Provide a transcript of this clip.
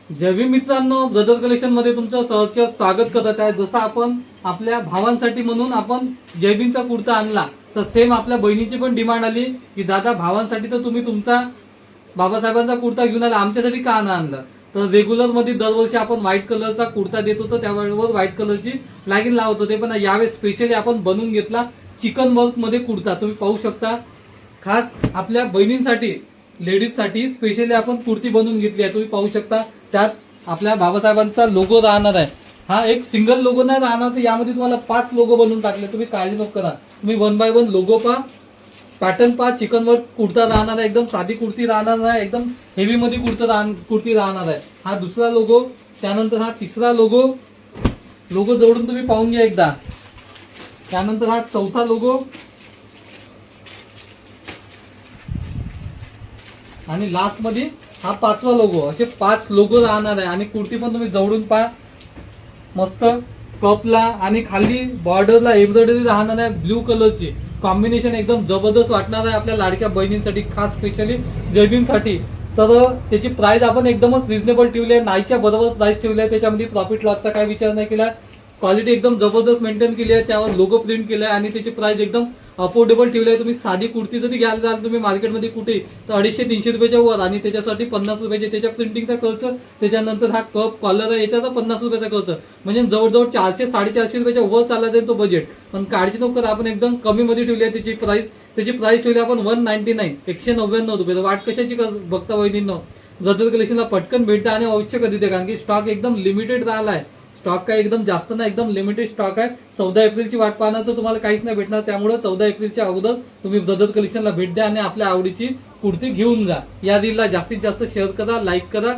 जय भीम मित्रांनो, brother collection मध्ये तुमचं सहर्ष स्वागत करत आहे। जसं आपण आपल्या भावांसाठी म्हणून आपण जय भीमचा कुर्ता आणला, तर सेम आपल्या बहिणीची पण डिमांड आली की दादा भावांसाठी तर तुम्ही तुमचा बाबासाहेबांचा कुर्ता घेऊन आला, आमच्यासाठी का आणला? तर रेग्युलर मध्ये दरवर्षी आपण व्हाईट कलरचा कुर्ता देत होतो, त्यावेळेवर व्हाईट कलरची लाईन लावत होते, पण यावेळेस स्पेशली आपण बनवून घेतला चिकन वर्क मध्ये कुर्ता। तुम्ही पाहू शकता, खास आपल्या बहिणींसाठी लेडीज साठी स्पेशली आपण कुर्ती बनवून घेतली आहे। तुम्ही पाहू शकता, त्यात आपल्या बाबासाहेबांचा लोगो राहणार आहे। हा एक सिंगल लोगो नाही राहणार, तर यामध्ये तुम्हाला 5 लोगो बनवून टाकले। तुम्ही काळजी नको करा, तुम्ही 1 बाय 1 लोगो पहा, पॅटर्न पहा। चिकन वर्क कुर्ता राहणार आहे, एकदम साधी कुर्ती राहणार नाही, एकदम हेवी मध्ये कुर्ती राहणार आहे। हा दुसरा लोगो, त्यानंतर हा तिसरा लोगो जोडून तुम्ही पाहून घ्या एकदा। त्यानंतर हा चौथा लोगो आणि लास्ट मध्ये हा 5वा लोगो। असे 5 लोगो राहणार आहे। आणि कुर्ती पण तुम्ही जवळून पहा, मस्त कपला आणि खाली बॉर्डरला एम्ब्रॉयडरी राहणार आहे ब्ल्यू कलरची। कॉम्बिनेशन एकदम जबरदस्त वाटणार आहे आपल्या लाडक्या बहिणींसाठी, खास स्पेशली जय भीमसाठी। तर त्याची प्राइस आपण एकदमच रिझनेबल ठेवली आहे, नाहीच्या बरोबर प्राइस ठेवली आहे। त्याच्यामध्ये प्रॉफिट लॉसचा काही विचार नाही केला, क्वालिटी एकदम जबरदस्त मेंटेन केली आहे, त्यावर लोगो प्रिंट केला आहे आणि त्याची प्राइस एकदम अफोर्डेबल ठेवली आहे। तुम्ही साधी कुर्ती जरी घ्यायला जाल तुम्ही मार्केटमध्ये कुठे, तर 250-300 रुपयाच्या वर, आणि त्याच्यासाठी 50 रुपयाचे त्याच्या प्रिंटिंगचा खर्च, त्याच्यानंतर हा कप कॉलर आहे याच्याचा 50 रुपयाचा खर्च, म्हणजे जवळजवळ 400-450 रुपयाच्या वर चालला जाईल तो बजेट। पण काळजी नको करा, आपण एकदम कमी मध्ये ठेवली आहे त्याची प्राइस ठेवली आपण 199, 199 रुपये। वाट कशाची बघता वहिनींनो, ब्रदर कलेक्शनला पटकन भेटा आणि अवश्य कधी दे, कारण की स्टॉक एकदम लिमिटेड राहिला आहे। स्टॉक काय एकदम जास्त नाही, एकदम लिमिटेड स्टॉक आहे। 14 एप्रिलची वाट पाहणार तर तुम्हाला काहीच नाही भेटणार, त्यामुळे 14 एप्रिलच्या अगोदर तुम्ही ब्रदर कलेक्शनला भेट द्या आणि आपल्या आवडीची कुर्ती घेऊन जा। या रीलला जास्तीत जास्त शेअर करा, लाईक करा